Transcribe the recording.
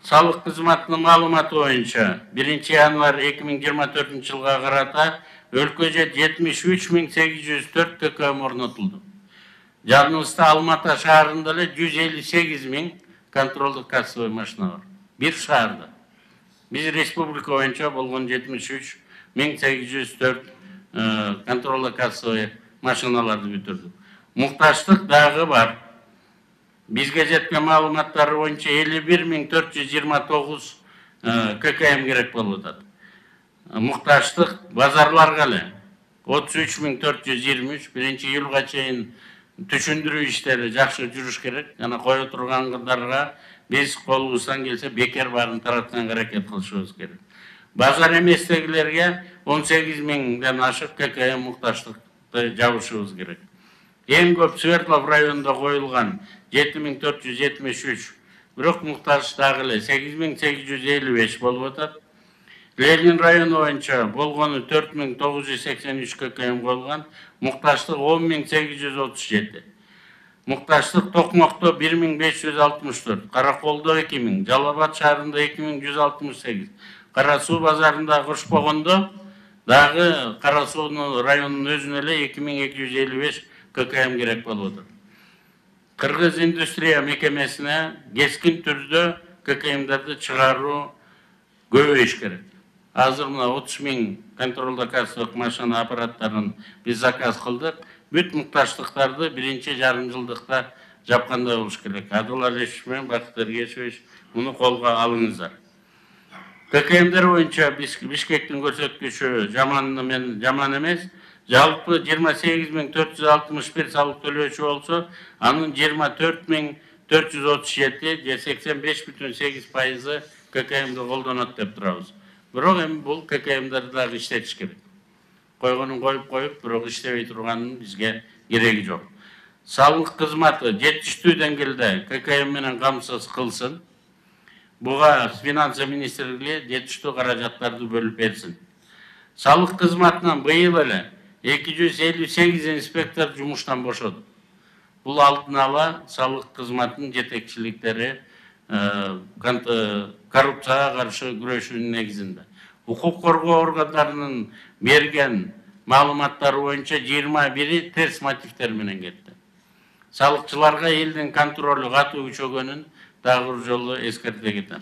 Sağlık kızmatının malumatı boyunca 1 yanvar 2024 yılga karata өлкөдө 73.804 ККМ орнотулду. Жалпысында Алматы шаарында эле 158.000 контролдук кассовый машина бар. Бир шаарда. Биз республика боюнча болгон 73.804 контролдук кассовый машиналарды бүтүрдүк. Мукташтык дагы бар. Бизге жеткен маалыматтар боюнча 51.429 ККМ керек болуп атат. Мукташтык базарларга эле 33.423 1-июлга чейин түшүндүрүү иштери жакшы жүрүш керек. Жана кое тургандарга биз колубуздан келсе бекер барын таратканга аракет кылышыбыз керек. Базар эместегилерге 18.000ден ашык ККМ мукташтыкты жабышыбыз керек. Эң көп Свердлов районунда коюлган 7.473, бирок муктаж дагы эле 8.855 болуп атат. Ленин району боюнча болгону 4.983 ККМ коюлган, мукташтык 10.837. Мукташтык Токмокто 1.564, Караколдо 2.000, Жалал Абад шаарында 2.168, Кара Суу базарында кошпогондо дагы Кара Суу районунун өзүнө эле 2.255 ККМ керек болуп атат. Кыргыз индустрия мекемесине кескин түрдө ККМдерди чыгаруу көбөйүш керек. Азыр мына 30.000 контролдук кассовый машина аппараттарын биз заказ кылдык. Бүт мукташтыктарды 1-жарым жылдыкта жапкандай болуш керек. Адыл Алишев менен Бакыт Эргешевич муну колго алыңыздар. ККМдер боюнча Бишкектин көрсөткүчү жаман эмес. Жалпы 28.461 салык төлөөчү болсо, анын 24.437 же 85,8% ККМди колдонот деп турабыз. Бирок эми бул ККМдерди дагы иштетиш керек. Койгонун коюп, бирок иштебей турганын бизге кереги жок. Салык кызматы жетиштүү деңгээлде ККМ менен камсыз кылсын. Буга финансы министрлиги жетиштүү каражаттарды бөлүп берсин. Салык кызматынан быйыл эле 258 инспектор жумуштан бошоду. Бул алдын ала салык кызматынын жетекчиликтери коррупцияга каршы күрөшүүнүн негизинде. Укук коргоо органдарынын берген маалыматтары боюнча 21 терс мотивтер менен кетти. Салыкчыларга элдин контролу катуу күчөгөнүн дагы бир жолу эскерте кетем.